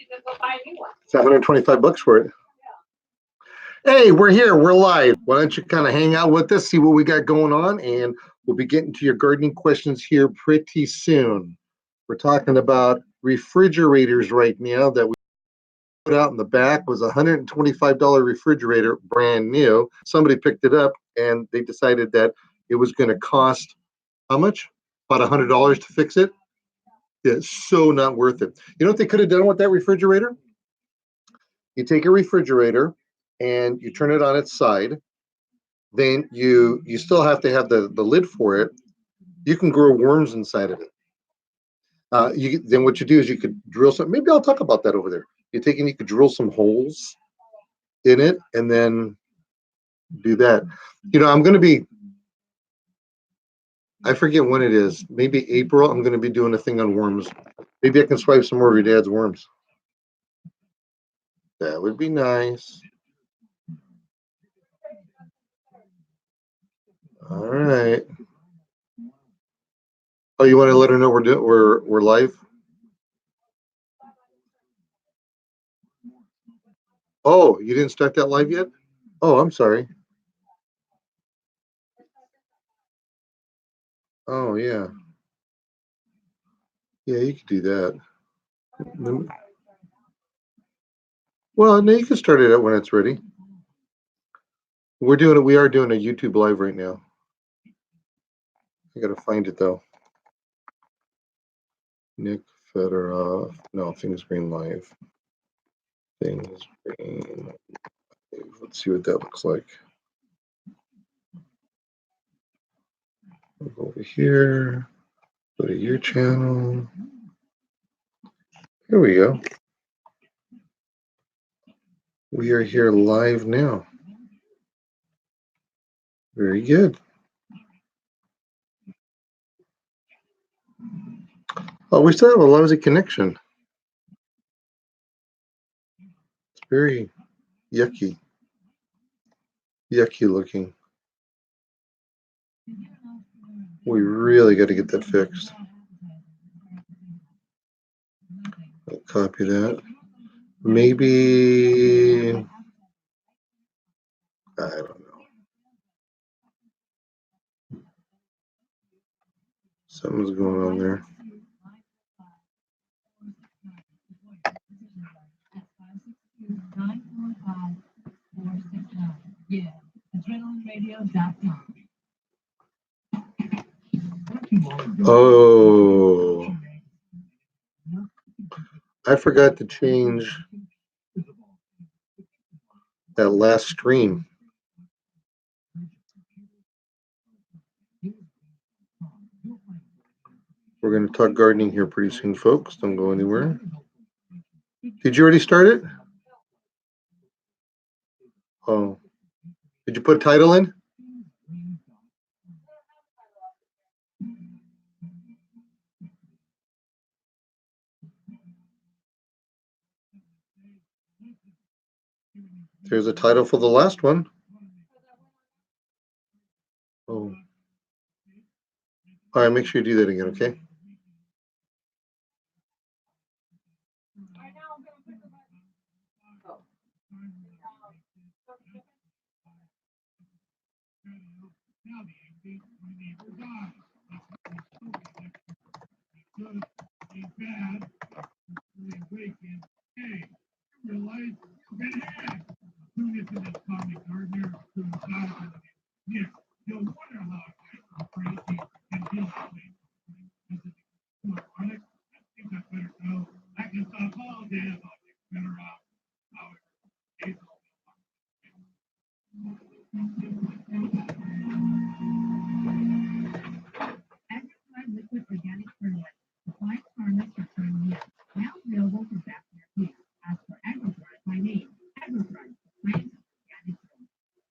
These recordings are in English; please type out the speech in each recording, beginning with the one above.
It's 125 bucks for it. Hey, we're here. We're live. Why don't you kind of hang out with us, see what we got going on, and we'll be getting to your gardening questions here pretty soon. We're talking about refrigerators right now that we put out in the back. Was a $125 refrigerator, brand new. Somebody picked it up and they decided that it was going to cost how much? About $100 to fix it. It's so not worth it. You know what they could have done with that refrigerator? You take a refrigerator and you turn it on its side. Then you still have to have the lid for it. You can grow worms inside of it. Then what you do is you could drill some. Maybe I'll talk about that over there. You could drill some holes in it and then do that. You know, I'm going to be. I forget when it is. Maybe April. I'm going to be doing a thing on worms. Maybe I can swipe some more of your dad's worms. That would be nice. All right. Oh, you want to let her know we're live? Oh, you didn't start that live yet? Oh, I'm sorry. Oh, yeah. Yeah, you could do that. Well, no, you can start it out when it's ready. We are doing a YouTube live right now. I gotta find it though. Nick Federoff. No, Things Green Live. Things Green Live. Let's see what that looks like. We'll go over here. Go to your channel. Here we go. We are here live now. Very good. Oh, we still have a lousy connection. It's very yucky. Yucky looking. We really got to get that fixed. I'll copy that. Maybe, I don't know. Something's going on there. Oh, I forgot to change that last stream. We're going to talk gardening here pretty soon, folks. Don't go anywhere. Did you already start it? Oh. Did you put a title in? There's a title for the last one. Oh. All right, make sure you do that again, okay?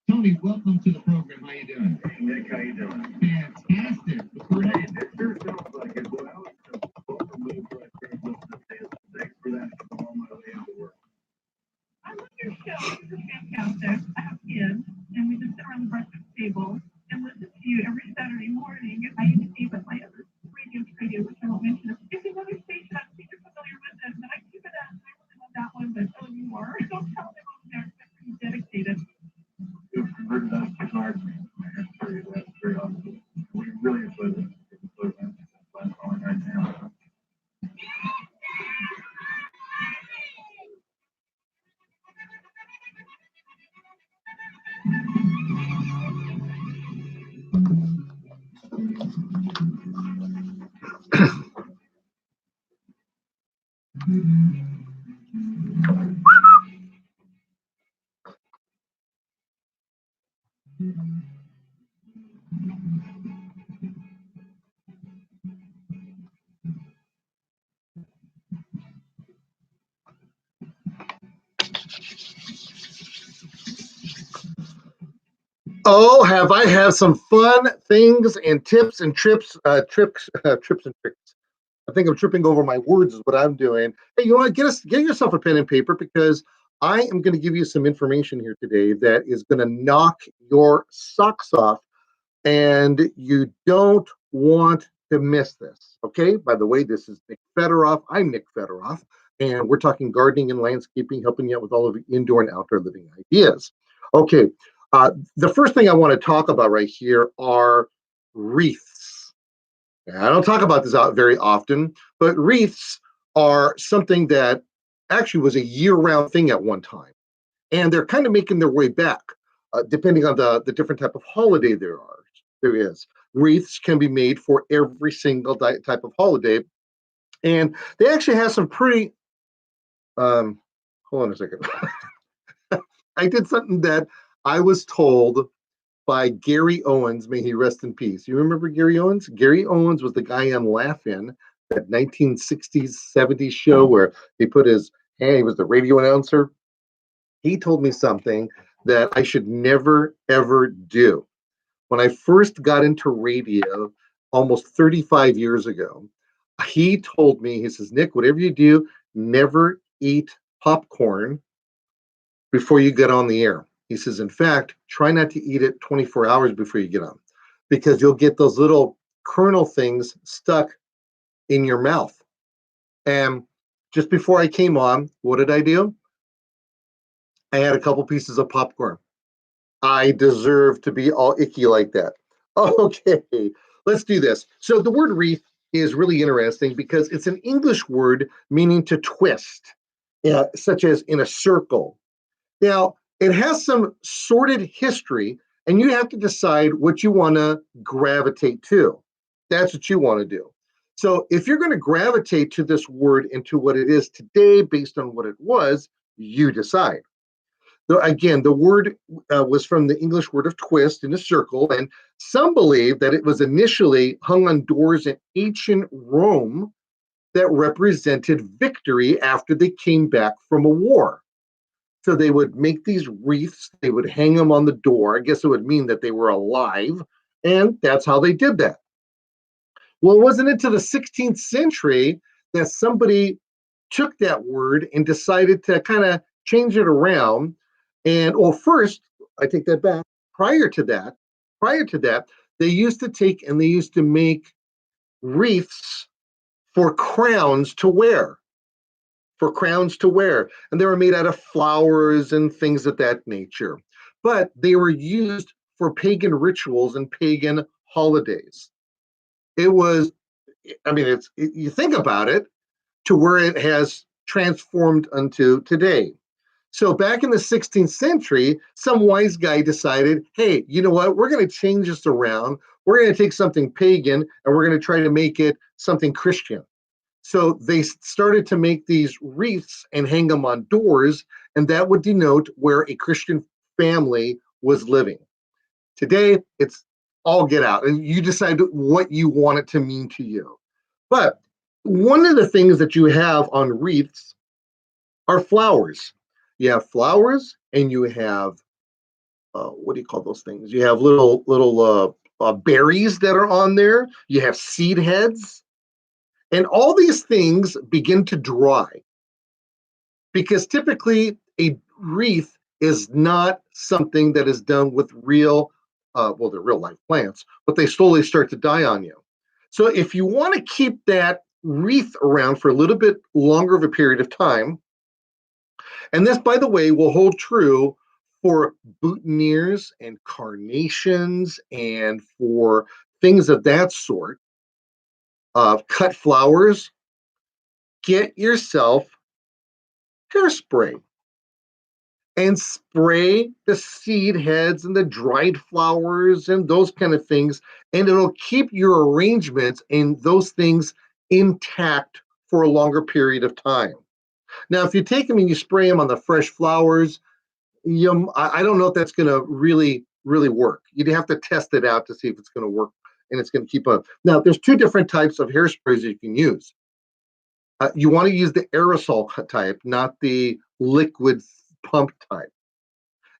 Tony, welcome to the program. How you doing? Hey, Nick, how you doing? Fantastic. It sure sounds like it. Well, thanks for that. I'm on my way into work. I love your show. It's fantastic. I have kids, and we just sit around the breakfast table and listen to you every Saturday morning. I used to see with my other radio, which I won't mention. It's another station. I'm super familiar with it, but I keep it as I really don't tell them over there, they're pretty dedicated. We've converted us to gardening. I can tell you that very often. We really enjoy this. That's calling right now. Oh, I have some fun things and tips and trips and tricks. I think I'm tripping over my words is what I'm doing. Hey, you want to get yourself a pen and paper because I am going to give you some information here today that is going to knock your socks off, and you don't want to miss this. Okay. By the way, this is Nick Federoff. I'm Nick Federoff, and we're talking gardening and landscaping, helping you out with all of your indoor and outdoor living ideas. Okay. The first thing I want to talk about right here are wreaths. I don't talk about this out very often, but wreaths are something that actually was a year-round thing at one time, and they're kind of making their way back, depending on the different type of holiday there is. Wreaths can be made for every single type of holiday, and they actually have some pretty. Hold on a second. I did something that I was told by Gary Owens, may he rest in peace. You remember Gary Owens? Gary Owens was the guy on Laugh-In, that 1960s, 70s show where he put his hand, he was the radio announcer. He told me something that I should never, ever do. When I first got into radio almost 35 years ago, he told me, he says, Nick, whatever you do, never eat popcorn before you get on the air. He says, in fact, try not to eat it 24 hours before you get on because you'll get those little kernel things stuck in your mouth. And just before I came on, what did I do? I had a couple pieces of popcorn. I deserve to be all icky like that. Okay, let's do this. So the word wreath is really interesting because it's an English word meaning to twist, such as in a circle. Now, it has some sordid history, and you have to decide what you want to gravitate to. That's what you want to do. So if you're going to gravitate to this word and to what it is today based on what it was, you decide. So again, the word was from the English word of twist in a circle, and some believe that it was initially hung on doors in ancient Rome that represented victory after they came back from a war. So they would make these wreaths, they would hang them on the door. I guess it would mean that they were alive, and that's how they did that. Well, it wasn't until the 16th century that somebody took that word and decided to kind of change it around. And well, first, I take that back. Prior to that, they used to make wreaths for crowns to wear. And they were made out of flowers and things of that nature. But they were used for pagan rituals and pagan holidays. It was, you think about it, to where it has transformed unto today. So back in the 16th century, some wise guy decided, hey, you know what? We're going to change this around. We're going to take something pagan and we're going to try to make it something Christian. So they started to make these wreaths and hang them on doors, and that would denote where a Christian family was living. Today, it's all get out, and you decide what you want it to mean to you. But one of the things that you have on wreaths are flowers. You have flowers, and you have what do you call those things? You have little berries that are on there. You have seed heads. And all these things begin to dry because typically a wreath is not something that is done with they're real life plants, but they slowly start to die on you. So if you want to keep that wreath around for a little bit longer of a period of time, And this, by the way, will hold true for boutonnieres and carnations and for things of that sort. Cut flowers. Get yourself hairspray and spray the seed heads and the dried flowers and those kind of things, and it'll keep your arrangements and those things intact for a longer period of time. Now, if you take them and you spray them on the fresh flowers, I don't know if that's going to really work. You'd have to test it out to see if it's going to work and it's going to keep up. Now, there's two different types of hairsprays you can use. You want to use the aerosol type, not the liquid pump type.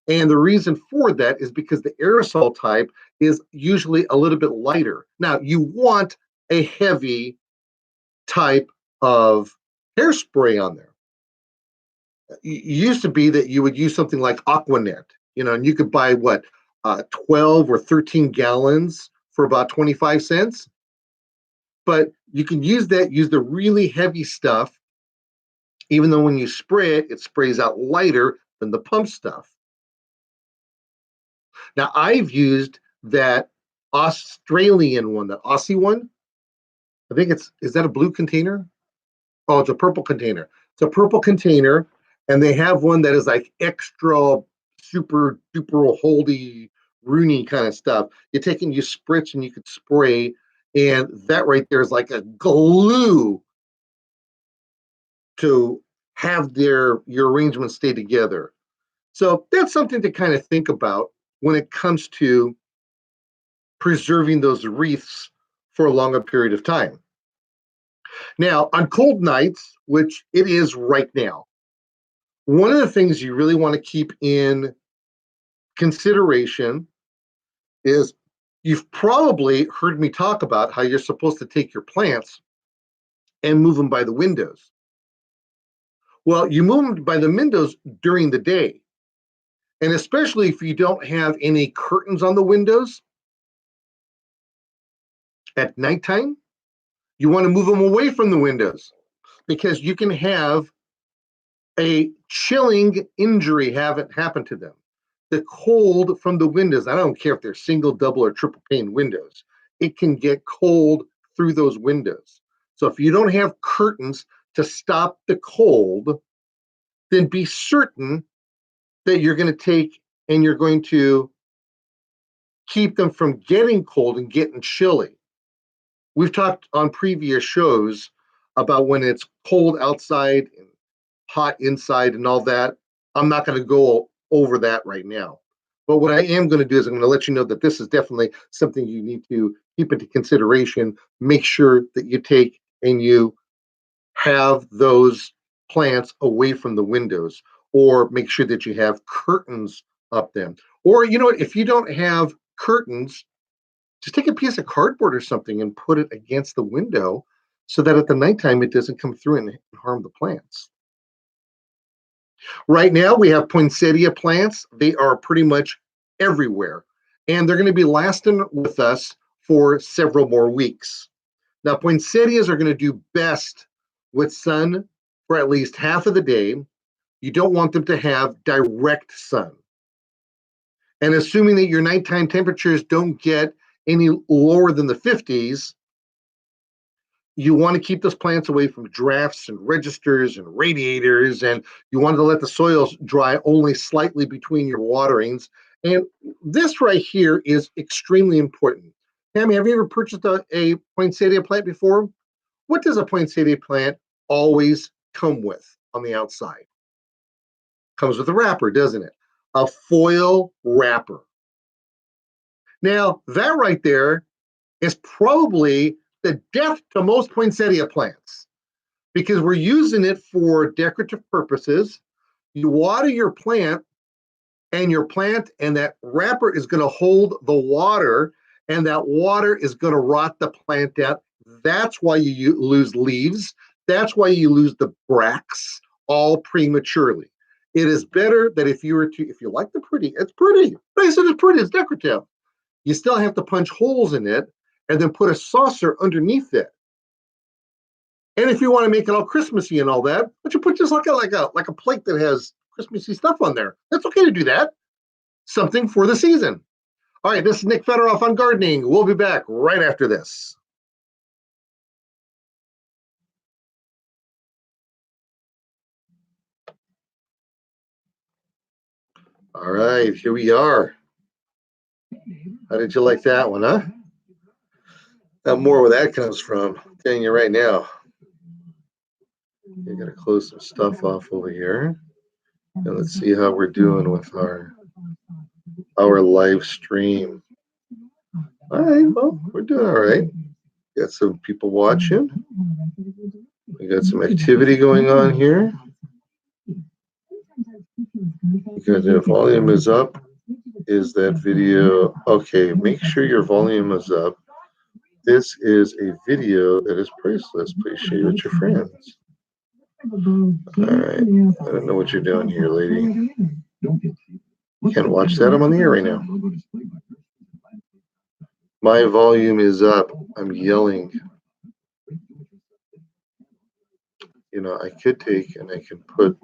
And the reason for that is because the aerosol type is usually a little bit lighter. Now, you want a heavy type of hairspray on there. It used to be that you would use something like Aquanet, and you could buy 12 or 13 gallons for about 25 cents. But you can use the really heavy stuff, even though when you spray it, it sprays out lighter than the pump stuff. Now, I've used that Australian one, the Aussie one. I think is that a blue container? Oh, it's a purple container. It's a purple container, and they have one that is like extra super duper holdy Rooney kind of stuff. You take and you spritz and you could spray, and that right there is like a glue to have your arrangements stay together. So that's something to kind of think about when it comes to preserving those wreaths for a longer period of time. Now, on cold nights, which it is right now, one of the things you really want to keep in consideration is you've probably heard me talk about how you're supposed to take your plants and move them by the windows. Well, you move them by the windows during the day. And especially if you don't have any curtains on the windows at nighttime, you want to move them away from the windows because you can have a chilling injury happen to them. The cold from the windows, I don't care if they're single, double, or triple pane windows, it can get cold through those windows. So if you don't have curtains to stop the cold, then be certain that you're going to take and you're going to keep them from getting cold and getting chilly. We've talked on previous shows about when it's cold outside and hot inside and all that. I'm not going to go over that right now. But what I am going to do is I'm going to let you know that this is definitely something you need to keep into consideration. Make sure that you take and you have those plants away from the windows, or make sure that you have curtains up them. Or, if you don't have curtains, just take a piece of cardboard or something and put it against the window so that at the nighttime it doesn't come through and harm the plants. Right now we have poinsettia plants. They are pretty much everywhere, and they're going to be lasting with us for several more weeks. Now, poinsettias are going to do best with sun for at least half of the day. You don't want them to have direct sun. And assuming that your nighttime temperatures don't get any lower than the 50s, you want to keep those plants away from drafts and registers and radiators, and you want to let the soils dry only slightly between your waterings. And this right here is extremely important. Tammy, have you ever purchased a poinsettia plant before? What does a poinsettia plant always come with on the outside? Comes with a wrapper, doesn't it? A foil wrapper. Now, that right there is probably the death to most poinsettia plants because we're using it for decorative purposes. You water your plant, and that wrapper is going to hold the water, and that water is going to rot the plant out. That's why you lose leaves. That's why you lose the bracts all prematurely. It is better that if you like the pretty, it's pretty. But I said it's pretty, it's decorative. You still have to punch holes in it and then put a saucer underneath it. And if you want to make it all Christmassy and all that, but you put just like a plate that has Christmassy stuff on there. That's okay to do that. Something for the season. All right, this is Nick Federoff on gardening. We'll be back right after this. All right, here we are. How did you like that one, huh? Now more where that comes from. I'm telling you right now. You're gonna close some stuff off over here. And let's see how we're doing with our live stream. All right, well, we're doing all right. Got some people watching. We got some activity going on here. Because the volume is up. Is that video? Okay, make sure your volume is up. This is a video that is priceless. Please share it with your friends. All right. I don't know what you're doing here, lady. Can't watch that. I'm on the air right now. My volume is up. I'm yelling. You know, I could take and I can put.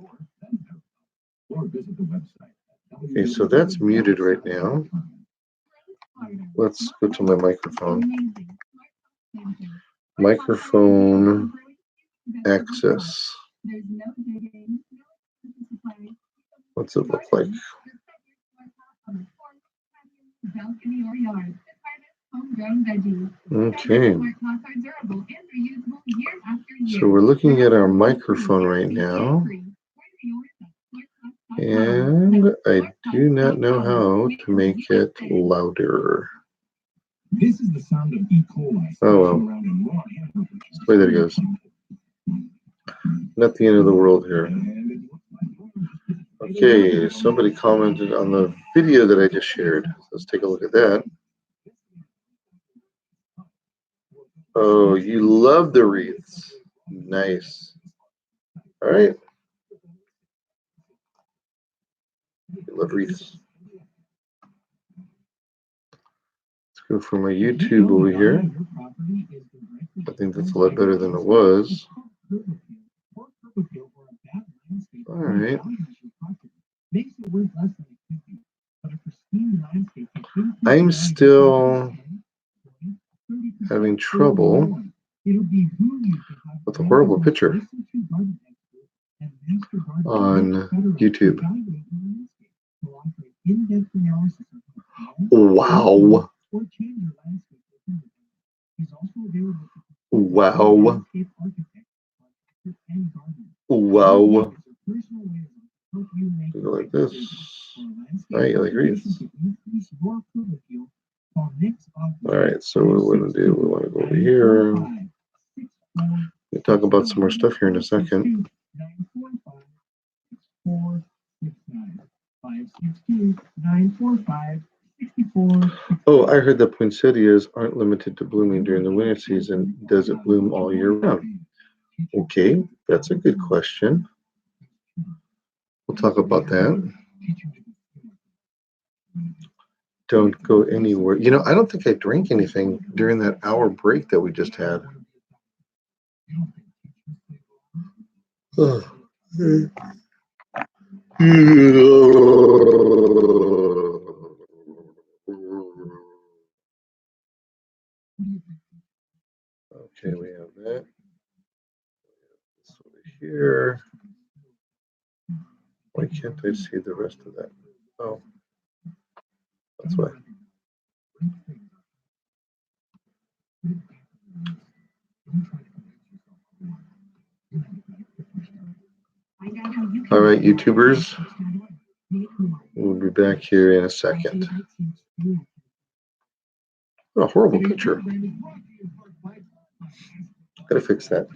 Okay, so that's muted right now. Let's go to my microphone. Microphone access. What's it look like? Okay. So we're looking at our microphone right now. And I do not know how to make it louder. This is the sound of E. coli. Oh well. That's the way that it goes. Not the end of the world here. Okay, somebody commented on the video that I just shared. Let's take a look at that. Oh, you love the wreaths. Nice. All right. You love wreaths. Let's go for my YouTube over here. I think that's a lot better than it was. All right. I'm still having trouble with a horrible picture on YouTube. Wow. Wow. Wow. Go like this. All right, you like wreaths? All right, so what we want to do, we want to go over here. We'll talk about some more stuff here in a second. Oh, I heard that poinsettias aren't limited to blooming during the winter season. Does it bloom all year round? Okay, that's a good question. We'll talk about that. Don't go anywhere. You know, I don't think I drank anything during that hour break that we just had. Oh. Okay, we have that. This over here. Why can't I see the rest of that? Oh, that's why. All right, YouTubers, we'll be back here in a second. What a horrible picture. Gotta fix that.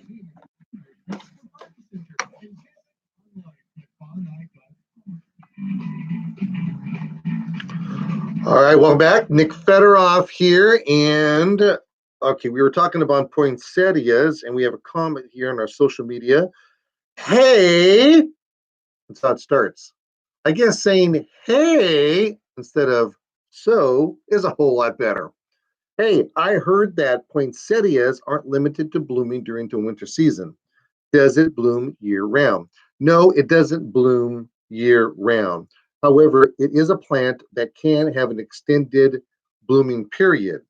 All right, welcome back. Nick Federoff here. And okay, we were talking about poinsettias, and we have a comment here on our social media. Hey, that's how it starts. I guess saying hey instead of so is a whole lot better. Hey, I heard that poinsettias aren't limited to blooming during the winter season. Does it bloom year round? No, it doesn't bloom year round. However, it is a plant that can have an extended blooming period.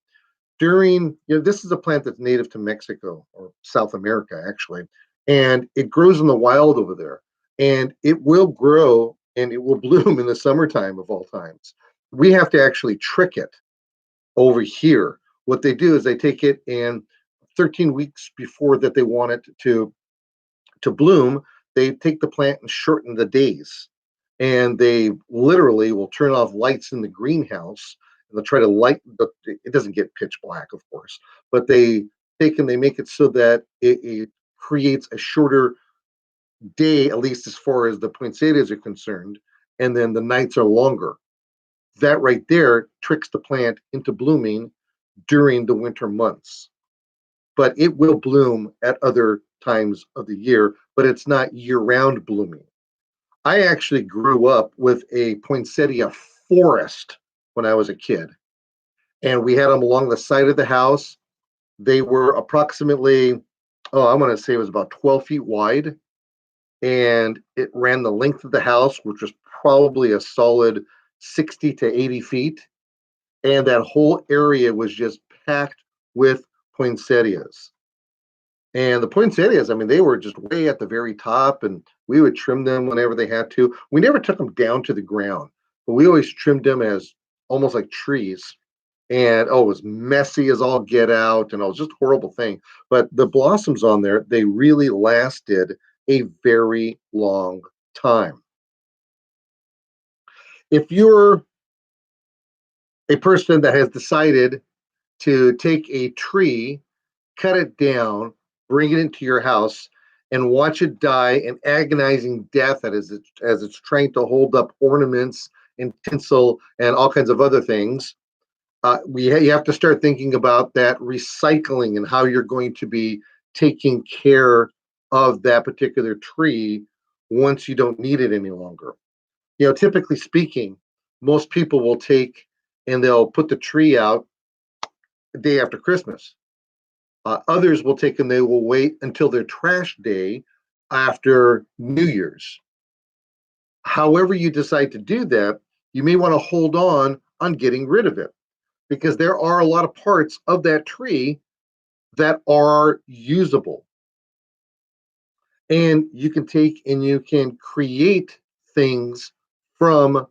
This is a plant that's native to Mexico or South America, actually, and it grows in the wild over there. And it will grow and it will bloom in the summertime of all times. We have to actually trick it over here. What they do is they take it and 13 weeks before that they want it to bloom, they take the plant and shorten the days. And they literally will turn off lights in the greenhouse and they'll try to light it doesn't get pitch black, of course, but they make it so that it creates a shorter day, at least as far as the poinsettias are concerned, and then the nights are longer. That right there tricks the plant into blooming during the winter months. But it will bloom at other times of the year, but it's not year-round blooming. I actually grew up with a poinsettia forest when I was a kid, and we had them along the side of the house. They were approximately, I'm going to say it was about 12 feet wide, and it ran the length of the house, which was probably a solid 60 to 80 feet. And that whole area was just packed with poinsettias. And the poinsettias, I mean, they were just way at the very top, and we would trim them whenever they had to. We never took them down to the ground, but we always trimmed them as almost like trees. And it was messy as all get out, and it was just a horrible thing. But the blossoms on there, they really lasted a very long time. If you're a person that has decided to take a tree, cut it down, bring it into your house, and watch it die an agonizing death as it's trying to hold up ornaments and tinsel and all kinds of other things, you have to start thinking about that recycling and how you're going to be taking care of that particular tree once you don't need it any longer. Typically speaking, most people will take and they'll put the tree out the day after Christmas. Others will take and they will wait until their trash day after New Year's. However you decide to do that, you may want to hold on getting rid of it, because there are a lot of parts of that tree that are usable. And you can take and you can create things from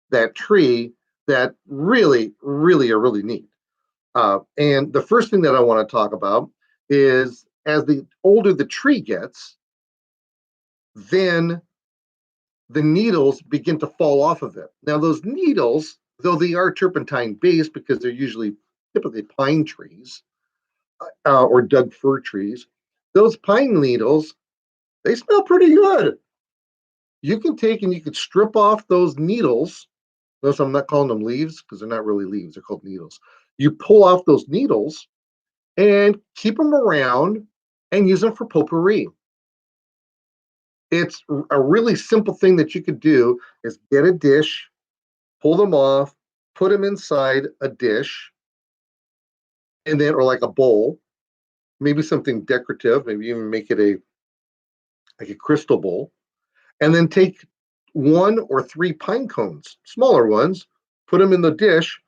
that tree that really, really are really neat. And the first thing that I want to talk about is, as the older the tree gets, then the needles begin to fall off of it. Now, those needles, though they are turpentine based because they're typically pine trees or Doug fir trees, those pine needles, they smell pretty good. You can take and you can strip off those needles. Notice I'm not calling them leaves because they're not really leaves, they're called needles. You pull off those needles and keep them around and use them for potpourri. It's a really simple thing that you could do is get a dish, pull them off, put them inside a dish, and then, or like a bowl, maybe something decorative, maybe even make it like a crystal bowl, and then take 1 or 3 pine cones, smaller ones, put them in the dish,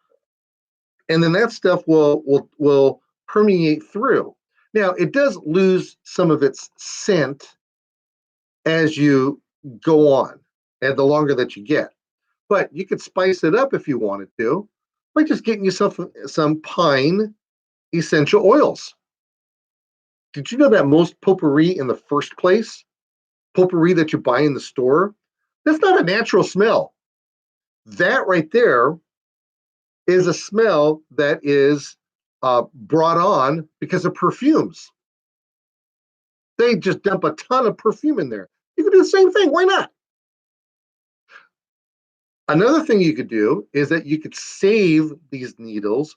and then that stuff will permeate through. Now, it does lose some of its scent as you go on, and the longer that you get. But you could spice it up if you wanted to by just getting yourself some pine essential oils. Did you know that most potpourri in the first place, potpourri that you buy in the store, that's not a natural smell. That right there is a smell that is brought on because of perfumes. They just dump a ton of perfume in there. You can do the same thing. Why not? Another thing you could do is that you could save these needles,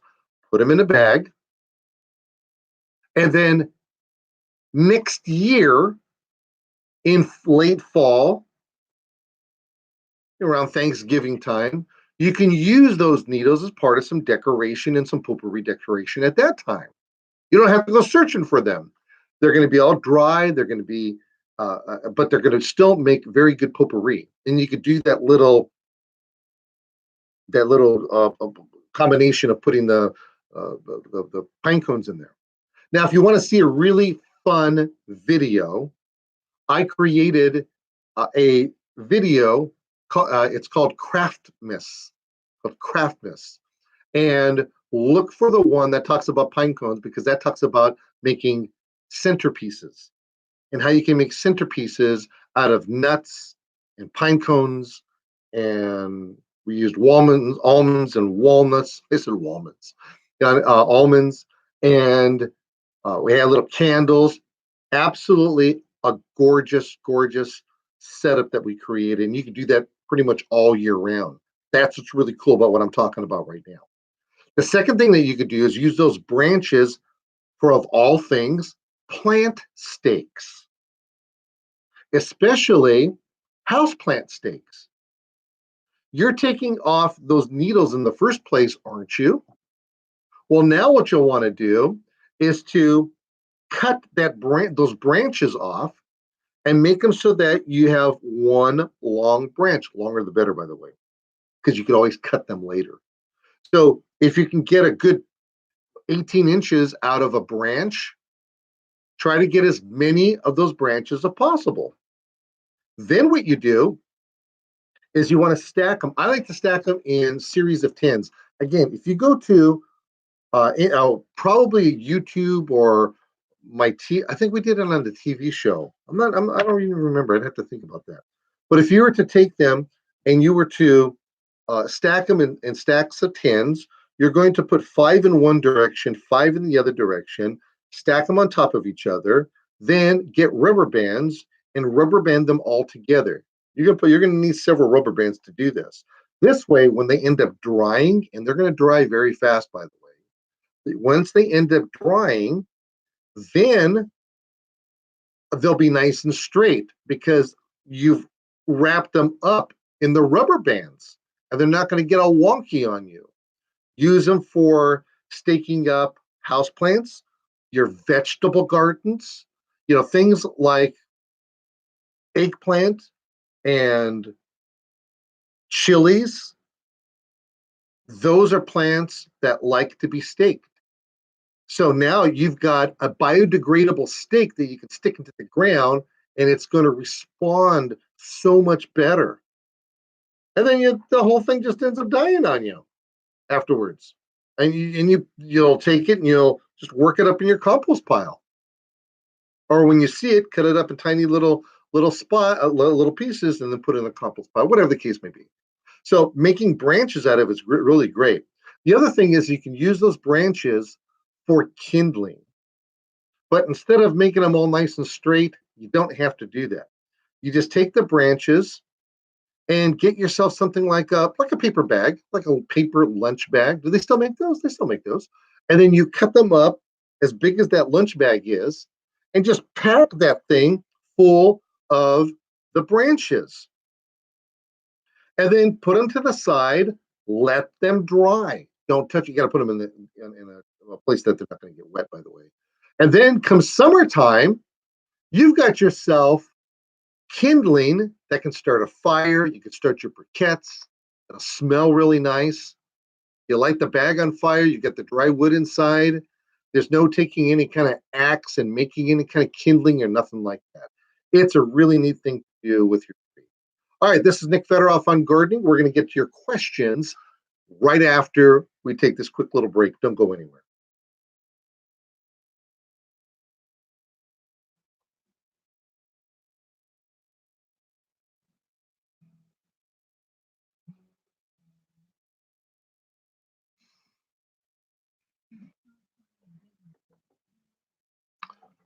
put them in a bag, and then next year in late fall, around Thanksgiving time, you can use those needles as part of some decoration and some potpourri decoration at that time. You don't have to go searching for them. They're going to be all dry. They're going to be but they're going to still make very good potpourri. And you could do that little combination of putting the pine cones in there. Now, if you want to see a really fun video, I created a video. It's called Craftmas. And look for the one that talks about pine cones, because that talks about making centerpieces and how you can make centerpieces out of nuts and pine cones. And we used almonds and walnuts. I said walnuts, almonds, and we had little candles. Absolutely a gorgeous, gorgeous setup that we created. And you can do that pretty much all year round. That's what's really cool about what I'm talking about right now. The second thing that you could do is use those branches for, of all things, plant stakes, especially houseplant stakes. You're taking off those needles in the first place, aren't you? Well, now what you'll want to do is to cut those branches off and make them so that you have one long branch. Longer the better, by the way, because you could always cut them later. So if you can get a good 18 inches out of a branch, try to get as many of those branches as possible. Then what you do is you want to stack them. I like to stack them in series of 10s. Again, if you go to probably YouTube or I think we did it on the TV show. I don't even remember. I'd have to think about that. But if you were to take them and you were to stack them in stacks of 10s, you're going to put 5 in one direction, 5 in the other direction, stack them on top of each other, then get rubber bands and rubber band them all together. You're going to need several rubber bands to do this. This way, when they end up drying, and they're going to dry very fast, by the way, once they end up drying, then they'll be nice and straight because you've wrapped them up in the rubber bands, and they're not going to get all wonky on you. Use them for staking up houseplants, your vegetable gardens, things like eggplant and chilies. Those are plants that like to be staked. So now you've got a biodegradable stake that you can stick into the ground, and it's going to respond so much better. And then the whole thing just ends up dying on you afterwards. And you'll take it and you'll just work it up in your compost pile. Or when you see it, cut it up in tiny little pieces, and then put it in the compost pile, whatever the case may be. So making branches out of it is really great. The other thing is you can use those branches for kindling. But instead of making them all nice and straight, you don't have to do that. You just take the branches and get yourself something like a paper bag, like a paper lunch bag. Do they still make those? They still make those. And then you cut them up as big as that lunch bag is, and just pack that thing full of the branches. And then put them to the side, let them dry. Don't touch. You got to put them in a place that they're not going to get wet, by the way. And then come summertime, you've got yourself kindling that can start a fire. You can start your briquettes. It'll smell really nice. You light the bag on fire. You get the dry wood inside. There's no taking any kind of axe and making any kind of kindling or nothing like that. It's a really neat thing to do with your tree. All right, this is Nick Federoff on gardening. We're going to get to your questions right after we take this quick little break. Don't go anywhere.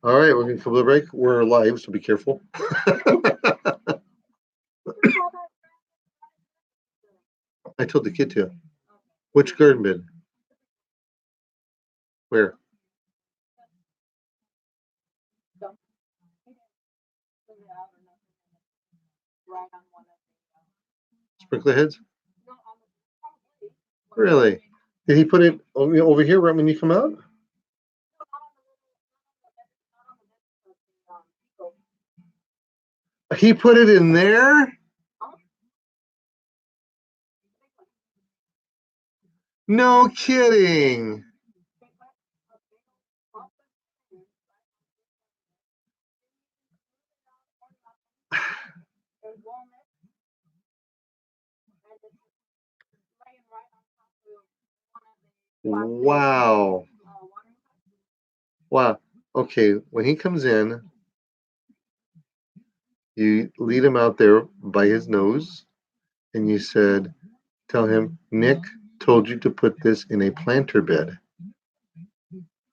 All right, we're going to come to the break. We're live, so be careful. I told the kid to. Which garden bed? Where? Sprinkler heads? Really? Did he put it over here right when you come out? He put it in there? No kidding. Wow. Wow. Okay, when he comes in, you lead him out there by his nose, and you said, tell him, Nick told you to put this in a planter bed.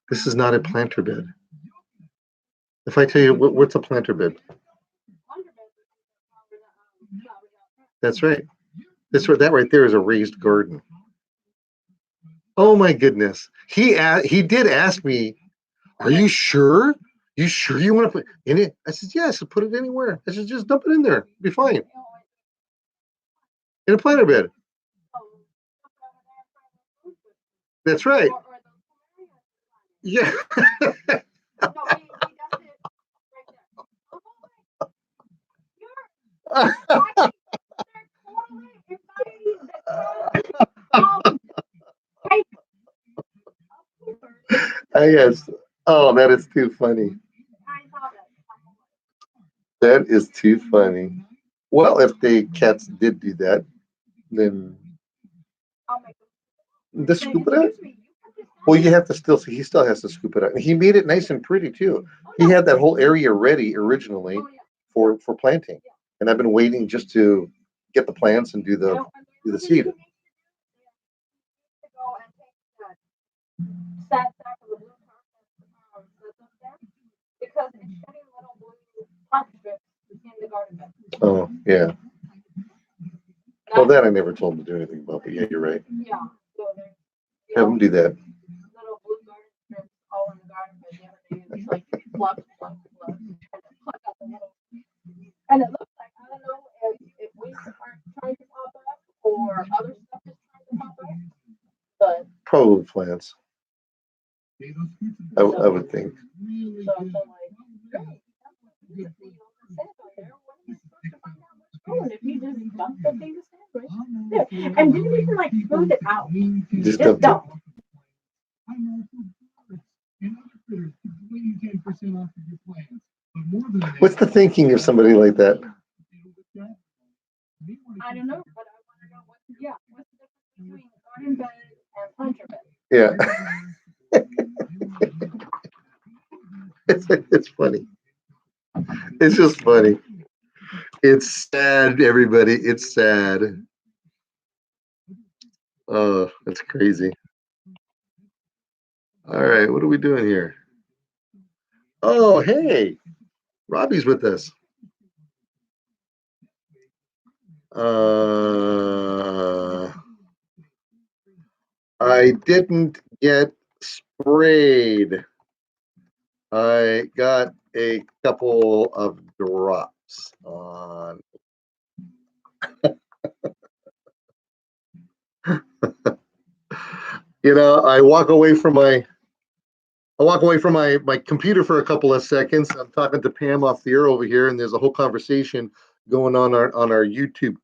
This is not a planter bed. If I tell you, what's a planter bed? That's right. That right there is a raised garden. Oh my goodness. He did ask me, are you sure? You sure you want to put in it? I said, yes, put it anywhere. I said, just dump it in there. It'll be fine. In a planter bed. That's right. Yeah. Yes. Oh, that is too funny. That is too funny. Well, if the cats did do that, then the scoop it out. Well, you have to still see. He still has to scoop it out. He made it nice and pretty too. He had that whole area ready originally for planting, and I've been waiting just to get the plants and do the seed. Oh yeah. Well, that I never told him to do anything about, but yeah, you're right. Have him do that. Probably plants. I would think. And didn't even like smooth it out. Just Just dump don't. it. What's the thinking of somebody like that? I don't know, but I want to know what's the difference between garden bed and planter bed. Yeah. It's funny. It's just funny. It's sad, everybody. It's sad. Oh, that's crazy. All right, what are we doing here? Oh, hey, Robbie's with us. I didn't get sprayed. I got a couple of drops on. I walk away from my computer for a couple of seconds. I'm talking to Pam off the air over here, and there's a whole conversation going on our YouTube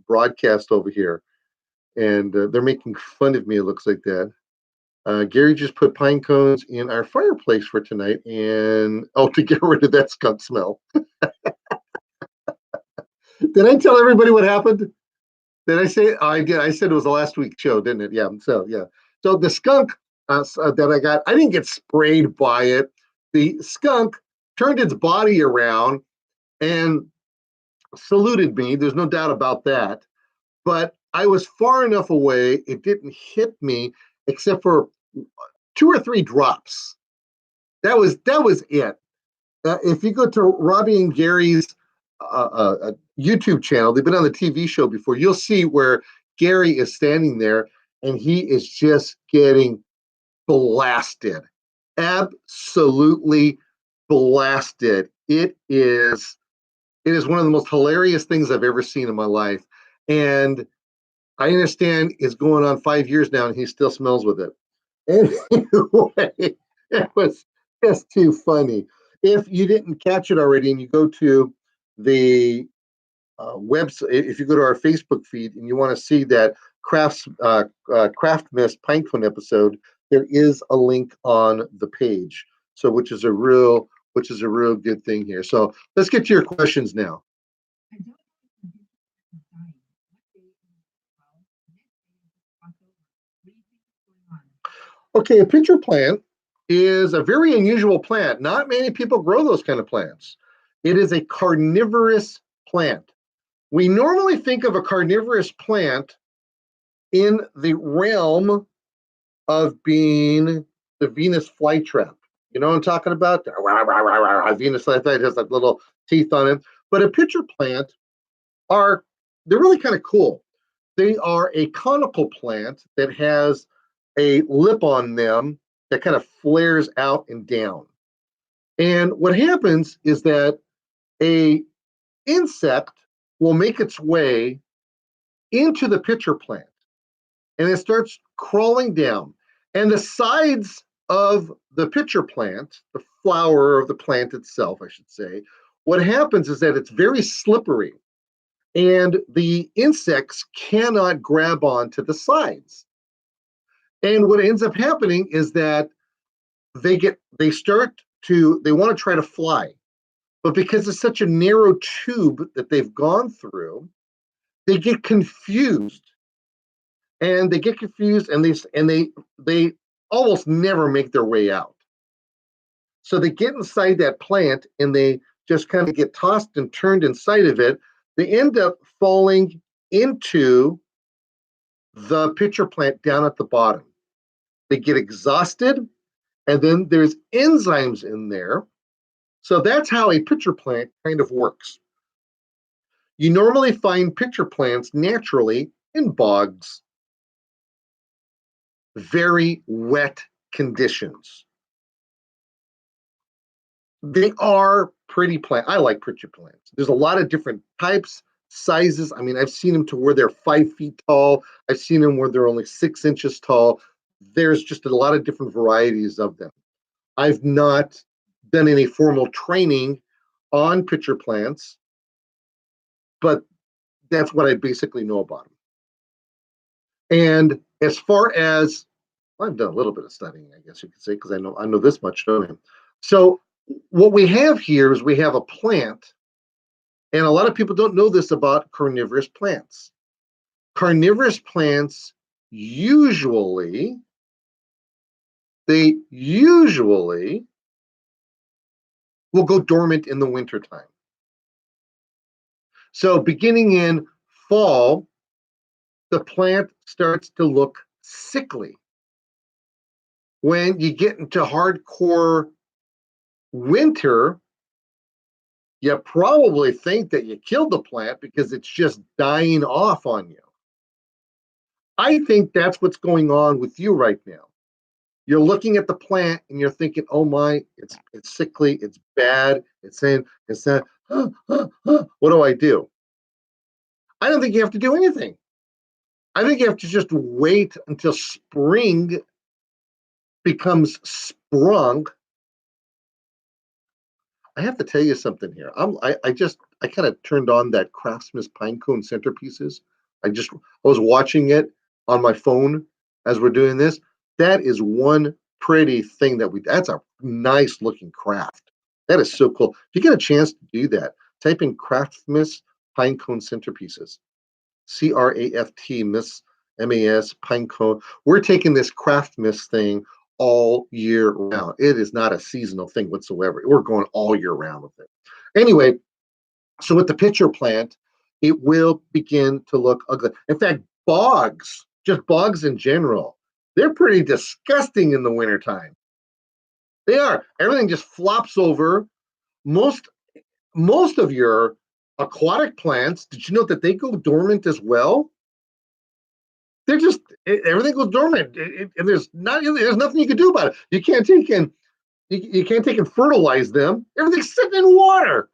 broadcast over here, and they're making fun of me. It looks like that. Gary just put pine cones in our fireplace for tonight, and to get rid of that skunk smell. Did I tell everybody what happened? Did I say? Oh, I did. I said it was the last week's show, didn't it? Yeah. So yeah. So the skunk that I got, I didn't get sprayed by it. The skunk turned its body around and saluted me. There's no doubt about that. But I was far enough away; it didn't hit me, except for 2 or 3 drops. That was it. If you go to Robbie and Gary's YouTube channel, they've been on the TV show before. You'll see where Gary is standing there and he is just getting blasted, absolutely blasted. It is one of the most hilarious things I've ever seen in my life, and I understand it's going on 5 years now, and he still smells with it. Anyway, it was just too funny. If you didn't catch it already, and you go to the website, if you go to our Facebook feed and you want to see that Craft Mist Pinecone episode, there is a link on the page. So which is a real good thing here. So let's get to your questions now. Okay, a pitcher plant is a very unusual plant. Not many people grow those kind of plants. It is a carnivorous plant. We normally think of a carnivorous plant in the realm of being the Venus flytrap. You know what I'm talking about? Venus flytrap has like little teeth on it. But a pitcher plant they're really kind of cool. They are a conical plant that has a lip on them that kind of flares out and down. And what happens is that a insect will make its way into the pitcher plant and it starts crawling down. And the sides of the pitcher plant, the flower of the plant itself, I should say, what happens is that it's very slippery and the insects cannot grab onto the sides. And what ends up happening is that they want to try to fly. But because it's such a narrow tube that they've gone through, they get confused. And they almost never make their way out. So they get inside that plant and they just kind of get tossed and turned inside of it. They end up falling into the pitcher plant down at the bottom. They get exhausted, and then there's enzymes in there. So that's how a pitcher plant kind of works. You normally find pitcher plants naturally in bogs, very wet conditions. They are pretty plants. I like pitcher plants. There's a lot of different types, sizes. I mean, I've seen them to where they're 5 feet tall. I've seen them where they're only 6 inches tall. There's just a lot of different varieties of them. I've not done any formal training on pitcher plants, but that's what I basically know about them. And as far as I've done a little bit of studying, I guess you could say, because I know this much, don't I? So what we have here is we have a plant, and a lot of people don't know this about carnivorous plants. Carnivorous plants usually will go dormant in the wintertime. So beginning in fall, the plant starts to look sickly. When you get into hardcore winter, you probably think that you killed the plant because it's just dying off on you. I think that's what's going on with you right now. You're looking at the plant and you're thinking, oh my, it's sickly, it's bad, it's that, what do I do? I don't think you have to do anything. I think you have to just wait until spring becomes sprung. I have to tell you something here. I kind of turned on that Craftsman's Pinecone centerpieces. I was watching it on my phone as we're doing this. That is one pretty thing that's a nice looking craft. That is so cool. If you get a chance to do that, type in Craftsman's Pinecone centerpieces. CRAFT Miss MAS Pinecone. We're taking this Craft Mist thing all year round. It is not a seasonal thing whatsoever. We're going all year round with it. Anyway, so with the pitcher plant, it will begin to look ugly. In fact, just bogs in general, they're pretty disgusting in the wintertime. They are. Everything just flops over. Most of your aquatic plants, did you know that they go dormant as well? Everything goes dormant, and there's nothing you can do about it. You can't take and fertilize them. Everything's sitting in water.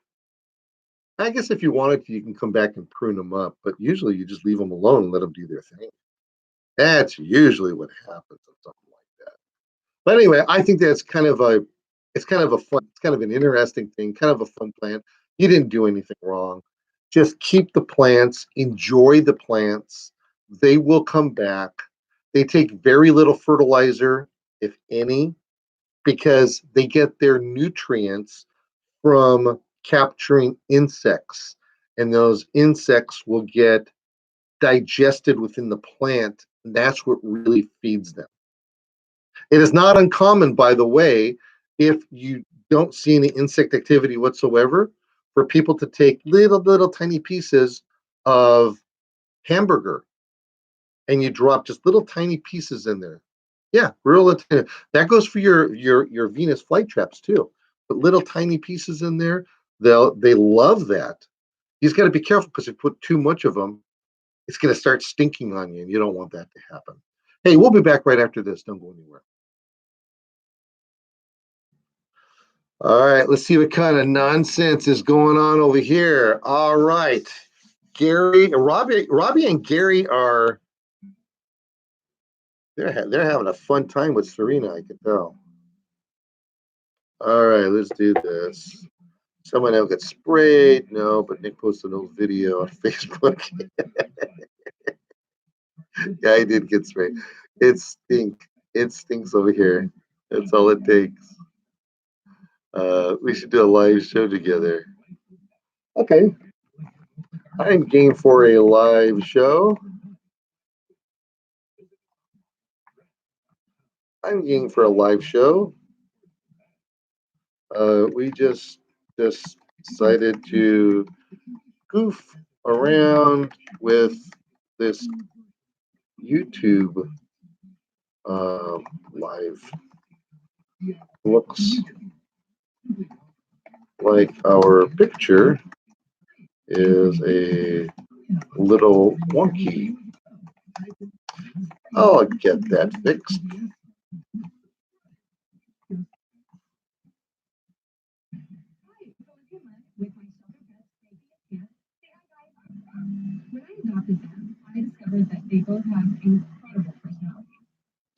I guess if you wanted to, you can come back and prune them up, but usually you just leave them alone and let them do their thing. That's usually what happens on something like that. But anyway, I think that's kind of an interesting thing, kind of a fun plant. You didn't do anything wrong. Just keep the plants, enjoy the plants. They will come back. They take very little fertilizer, if any, because they get their nutrients from capturing insects. And those insects will get digested within the plant. And that's what really feeds them. It is not uncommon, by the way, if you don't see any insect activity whatsoever, for people to take little tiny pieces of hamburger and you drop just little tiny pieces in there. Yeah, real tiny. That goes for your Venus flytraps too. Put little tiny pieces in there. They love that. You just got to be careful because if you put too much of them, it's going to start stinking on you, and you don't want that to happen. Hey, we'll be back right after this. Don't go anywhere. All right, let's see what kind of nonsense is going on over here. All right, Robbie and Gary are they're having a fun time with Serena. I can tell. All right, let's do this. Someone else gets sprayed. No, but Nick posted a video on Facebook. Yeah, I did get sprayed. It stinks. It stinks over here. That's all it takes. We should do a live show together. Okay. I'm game for a live show. I'm game for a live show. We just decided to goof around with this YouTube live. Looks like our picture is a little wonky. I'll get that fixed. When I adopted them, I discovered that they both have incredible personalities.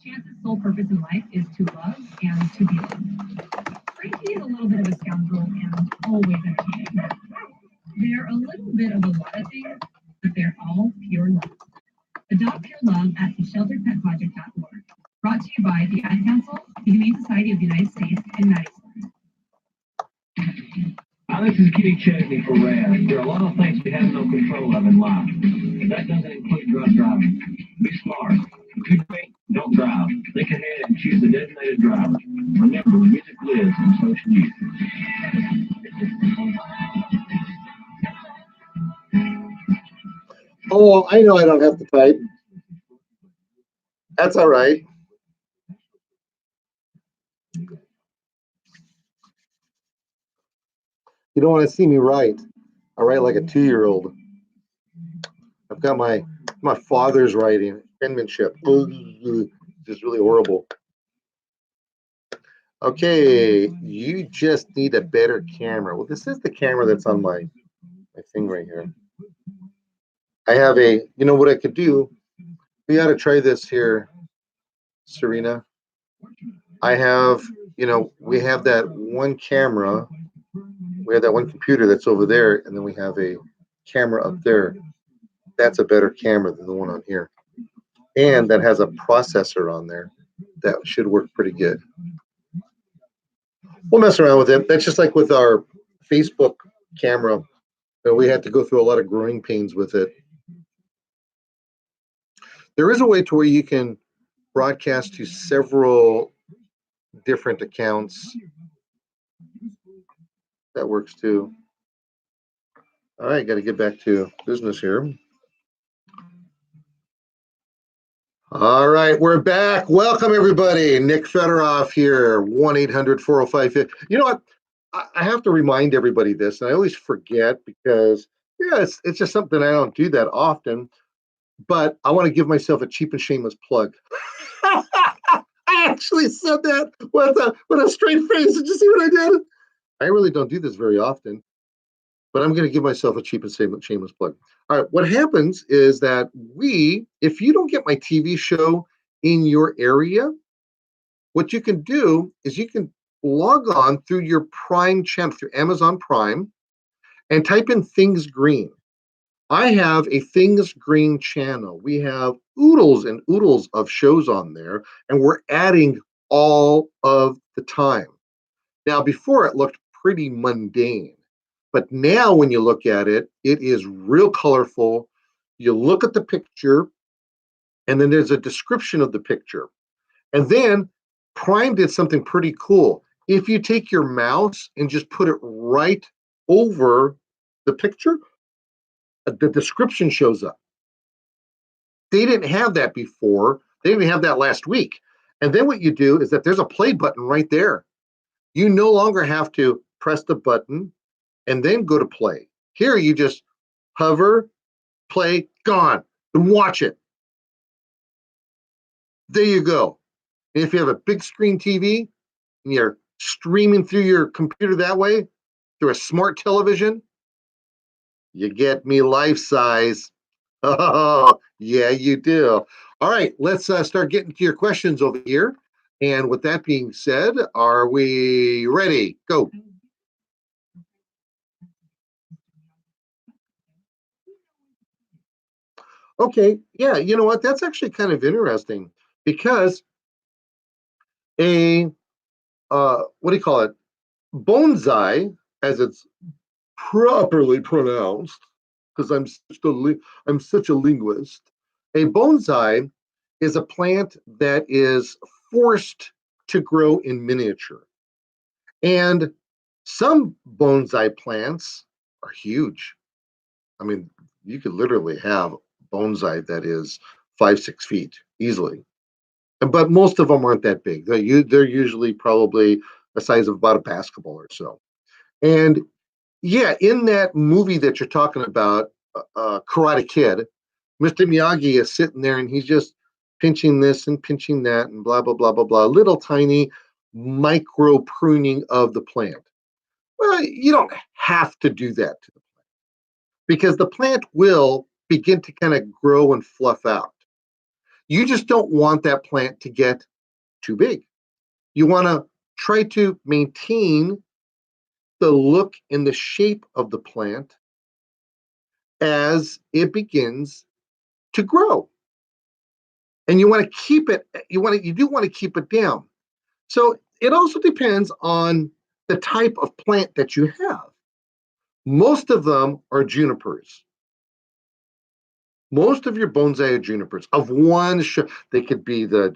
Chance's sole purpose in life is to love and to be loved. Frankie is a little bit of a scoundrel and always entertaining. They're a little bit of a lot of things, but they're all pure love. Adopt Pure Love at theshelterpetproject.org. Brought to you by the Ad Council, the Humane Society of the United States, and Madison. This is Kitty Chesney for RAD. There are a lot of things we have no control of in life, and that doesn't include drunk driving. Be smart. If you drink, don't drive. Think ahead and choose a designated driver. Remember, music lives and so should you. Oh, I know I don't have to type. That's all right. You don't want to see me write. I write like a 2-year-old. I've got my father's writing, penmanship. Just really horrible. Okay, you just need a better camera. Well, this is the camera that's on my thing right here. I have you know what I could do? We ought to try this here, Serena. I have, we have that one camera. We have that one computer that's over there, and then we have a camera up there. That's a better camera than the one on here. And that has a processor on there that should work pretty good. We'll mess around with it. That's just like with our Facebook camera. We had to go through a lot of growing pains with it. There is a way to where you can broadcast to several different accounts. That works too. All right, got to get back to business here. All right, we're back. Welcome, everybody. Nick Federoff here, 1-800-405-50. You know what? I have to remind everybody this, and I always forget because, it's just something I don't do that often. But I want to give myself a cheap and shameless plug. I actually said that with a straight face. Did you see what I did? I really don't do this very often, but I'm going to give myself a cheap and shameless plug. All right, what happens is that if you don't get my TV show in your area, what you can do is you can log on through your Prime channel, through Amazon Prime, and type in things green. I have a things green channel. We have oodles and oodles of shows on there, and we're adding all of the time. Now, before it looked pretty mundane, but now when you look at it, it is real colorful. You look at the picture, and then there's a description of the picture. And then Prime did something pretty cool. If you take your mouse and just put it right over the picture, the description shows up. They didn't have that before. They didn't have that last week. And then what you do is that there's a play button right there. You no longer have to press the button and then go to play. Here you just hover, play, gone, and watch it. There you go. And if you have a big screen TV and you're streaming through your computer that way, through a smart television, you get me life size. Oh, yeah, you do. All right, let's start getting to your questions over here. And with that being said, are we ready? Go. Okay, yeah, you know what? That's actually kind of interesting because a what do you call it? Bonsai, as it's properly pronounced, because I'm such a linguist. A bonsai is a plant that is forced to grow in miniature, and some bonsai plants are huge. I mean, you could literally have bonsai that is 5, 6 feet easily, but most of them aren't that big. They're usually probably the size of about a basketball or so. And yeah, in that movie that you're talking about, Karate Kid, Mr. Miyagi is sitting there and he's just pinching this and pinching that and blah, blah, blah, blah, blah. Little tiny micro pruning of the plant. Well, you don't have to do that to the plant because the plant will begin to kind of grow and fluff out. You just don't want that plant to get too big. You want to try to maintain the look and the shape of the plant as it begins to grow. And you want to keep it, you do want to keep it down. So it also depends on the type of plant that you have. Most of them are junipers. Most of your bonsai are junipers of one. They could be the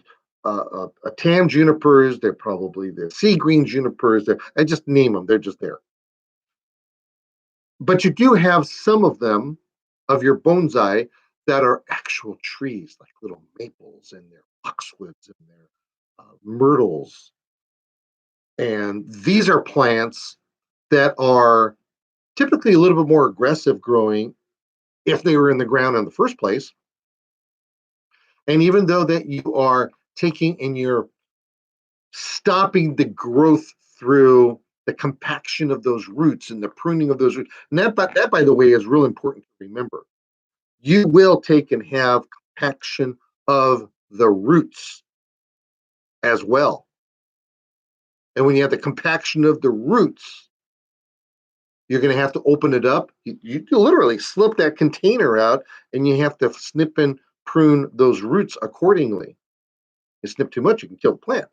tam junipers. They're probably the sea green junipers. I just name them. They're just there. But you do have some of them of your bonsai that are actual trees, like little maples and their boxwoods and their myrtles. And these are plants that are typically a little bit more aggressive growing if they were in the ground in the first place. And even though that you are taking and you're stopping the growth through the compaction of those roots and the pruning of those roots, and that by the way, is real important to remember. You will take and have compaction of the roots as well. And when you have the compaction of the roots, you're going to have to open it up. You literally slip that container out and you have to snip and prune those roots accordingly. You snip too much, you can kill the plant.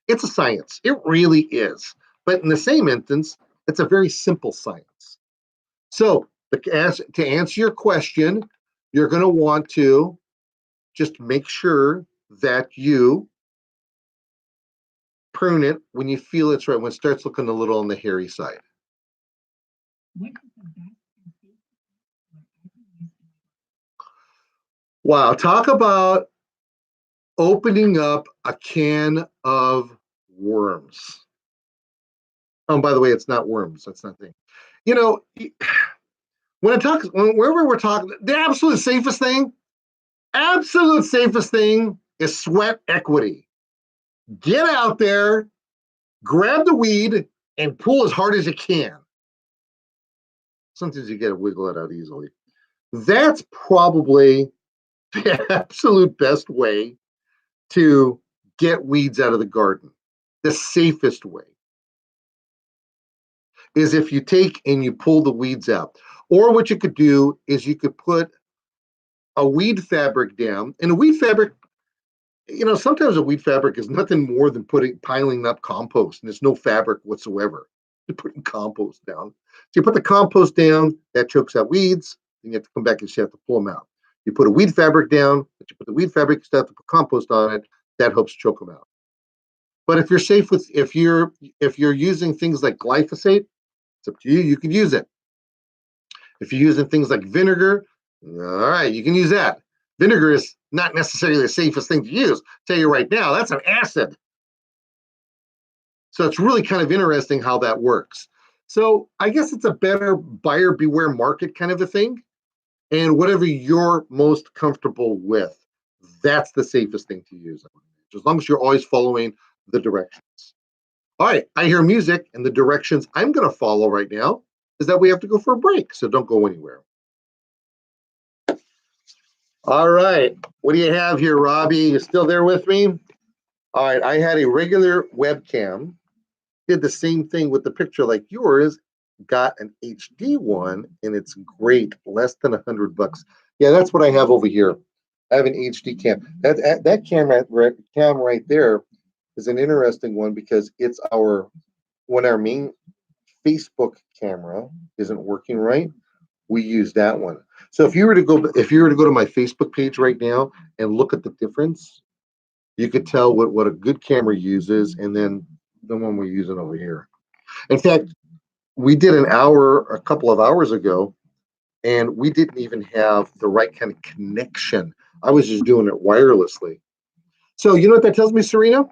It's a science. It really is. But in the same instance, it's a very simple science. So to answer your question, you're going to want to just make sure that you prune it when you feel it's right, when it starts looking a little on the hairy side. Wow, talk about opening up a can of worms. Oh, by the way, it's not worms. That's not the thing. You know, wherever we're talking, the absolute safest thing is sweat equity. Get out there, grab the weed, and pull as hard as you can. Sometimes you get to wiggle it out easily. That's probably the absolute best way to get weeds out of the garden, the safest way. is if you take and you pull the weeds out. Or what you could do is you could put a weed fabric down, and a weed fabric, sometimes a weed fabric is nothing more than piling up compost, and there's no fabric whatsoever. You're putting compost down. So you put the compost down, that chokes out weeds, and you have to come back and you have to pull them out. You put a weed fabric down, but you put the weed fabric, you still have to put compost on it, that helps choke them out. But if you're safe with, if you're using things like glyphosate, it's up to you. You can use it. If you're using things like vinegar, all right, you can use that. Vinegar is not necessarily the safest thing to use. I'll tell you right now, that's an acid. So it's really kind of interesting how that works. So I guess it's a better buyer beware market kind of a thing. And whatever you're most comfortable with, that's the safest thing to use. As long as you're always following the directions. All right, I hear music, and the directions I'm going to follow right now is that we have to go for a break. So don't go anywhere. All right, what do you have here, Robbie? You still there with me? All right, I had a regular webcam, did the same thing with the picture like yours, got an HD one, and it's great, less than $100. Yeah, that's what I have over here. I have an HD cam. That camera right there is an interesting one because it's when our main Facebook camera isn't working right, we use that one. So if you were to go to my Facebook page right now and look at the difference, you could tell what a good camera uses and then the one we're using over here. In fact, we did an hour a couple of hours ago, and we didn't even have the right kind of connection. I was just doing it wirelessly. So you know what that tells me, Serena?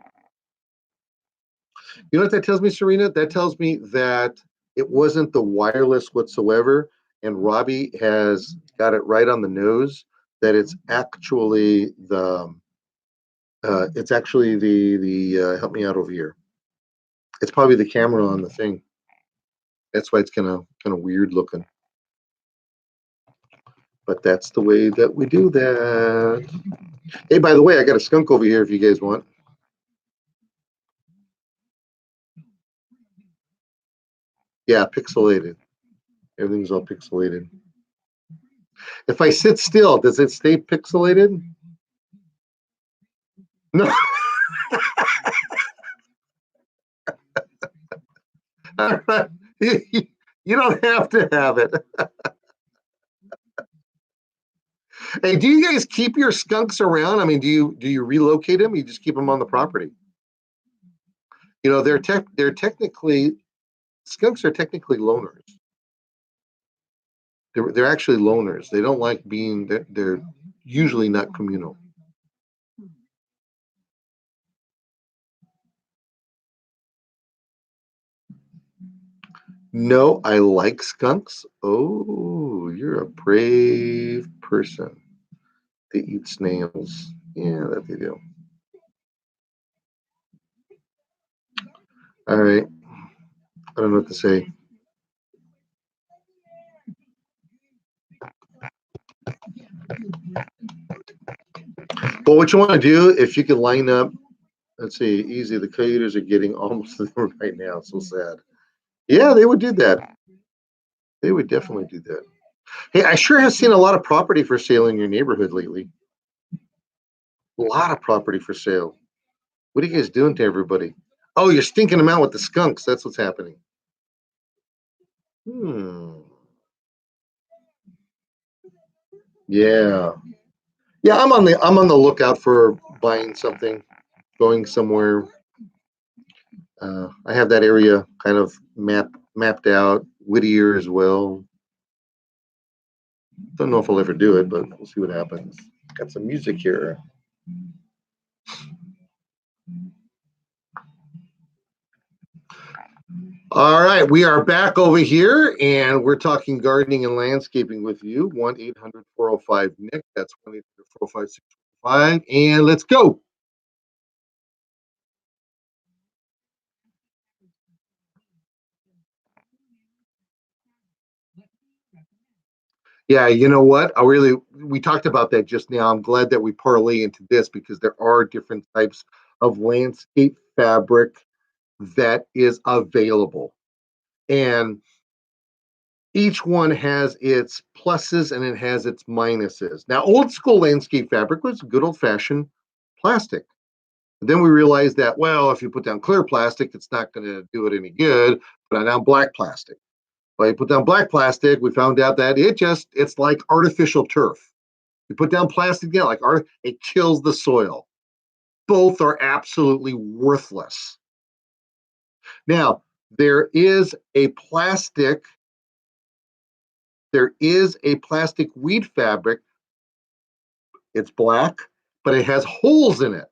You know what that tells me, Serena? That tells me that it wasn't the wireless whatsoever, and Robbie has got it right on the nose that it's actually the help me out over here. It's probably the camera on the thing. That's why it's kind of weird looking. But that's the way that we do that. Hey, by the way, I got a skunk over here if you guys want. Yeah, pixelated. Everything's all pixelated. If I sit still, does it stay pixelated? No. You don't have to have it. Hey, do you guys keep your skunks around? I mean, do you relocate them? You just keep them on the property? They're technically skunks are technically loners. They're actually loners. They don't like being. They're usually not communal. No, I like skunks. Oh, you're a brave person. They eat snails. Yeah, that they do. All right. I don't know what to say. But what you want to do, if you can line up, let's see, easy. The coyotes are getting almost there right now. So sad. Yeah, they would do that. They would definitely do that. Hey, I sure have seen a lot of property for sale in your neighborhood lately. A lot of property for sale. What are you guys doing to everybody? Oh, you're stinking them out with the skunks. That's what's happening. Yeah. Yeah, I'm on the lookout for buying something, going somewhere. I have that area kind of mapped out. Whittier as well. Don't know if I'll ever do it, but we'll see what happens. Got some music here. All right, we are back over here, and we're talking gardening and landscaping with you. 1-800-405-NICK. That's 1-800-405-645. And let's go. Yeah, you know what? We talked about that just now. I'm glad that we parlay into this because there are different types of landscape fabric that is available. And each one has its pluses and it has its minuses. Now, old school landscape fabric was good old fashioned plastic. And then we realized that, well, if you put down clear plastic, it's not going to do it any good. Put down black plastic. Well, you put down black plastic, we found out that it's like artificial turf. You put down plastic again, like art, it kills the soil. Both are absolutely worthless. Now, there is a plastic weed fabric. It's black, but it has holes in it.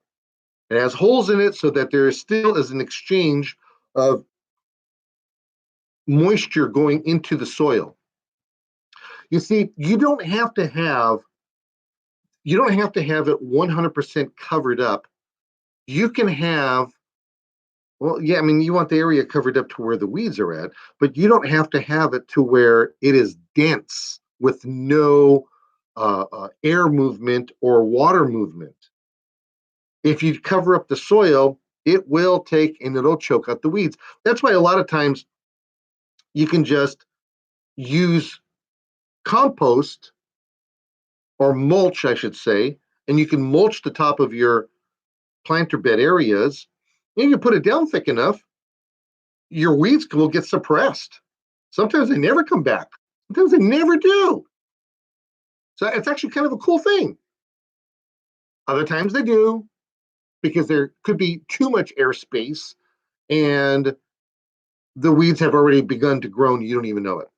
It has holes in it so that there still is an exchange of moisture going into the soil. You see, you don't have to have it 100% covered up. You can have, well, yeah, I mean, you want the area covered up to where the weeds are at, but you don't have to have it to where it is dense with no air movement or water movement. If you cover up the soil, it will take and it'll choke out the weeds. That's why a lot of times you can just use compost or mulch, I should say, and you can mulch the top of your planter bed areas. And you put it down thick enough, your weeds will get suppressed. Sometimes they never come back. Sometimes they never do. So it's actually kind of a cool thing. Other times they do, because there could be too much airspace and the weeds have already begun to grow and you don't even know it.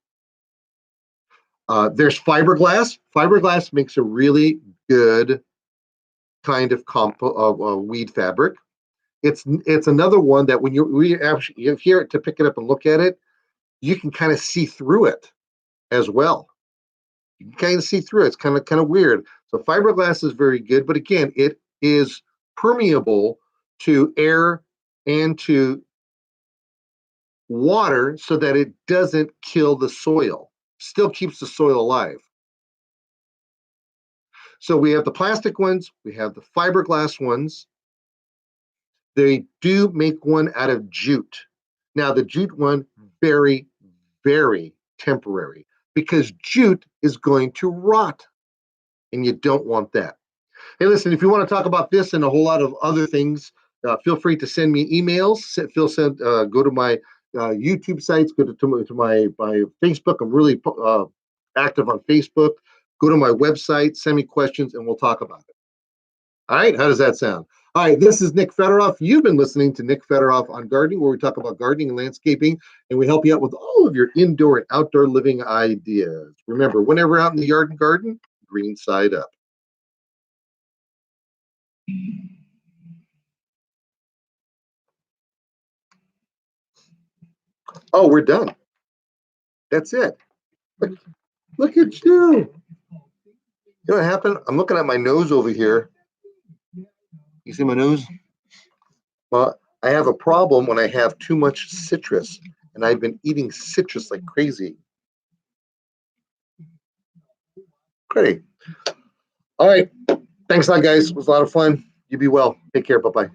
There's fiberglass. Fiberglass makes a really good kind of weed fabric. It's another one that when you hear it to pick it up and look at it, you can kind of see through it as well. You can kind of see through it. It's kind of weird. So fiberglass is very good, but again, it is permeable to air and to water so that it doesn't kill the soil. Still keeps the soil alive. So we have the plastic ones, we have the fiberglass ones. They do make one out of jute. Now the jute one, very, very temporary, because jute is going to rot and you don't want that. Hey, listen, if you want to talk about this and a whole lot of other things, feel free to send me emails. Go to my YouTube sites, go to my Facebook. I'm really active on Facebook. Go to my website, send me questions, and we'll talk about it. All right, how does that sound? All right, this is Nick Federoff. You've been listening to Nick Federoff on Gardening, where we talk about gardening and landscaping, and we help you out with all of your indoor and outdoor living ideas. Remember, whenever out in the yard and garden, green side up. Oh, we're done. That's it. Look at you. You know what happened? I'm looking at my nose over here. You see my nose? Well, I have a problem when I have too much citrus, and I've been eating citrus like crazy. Great. All right. Thanks a lot, guys. It was a lot of fun. You be well. Take care. Bye-bye.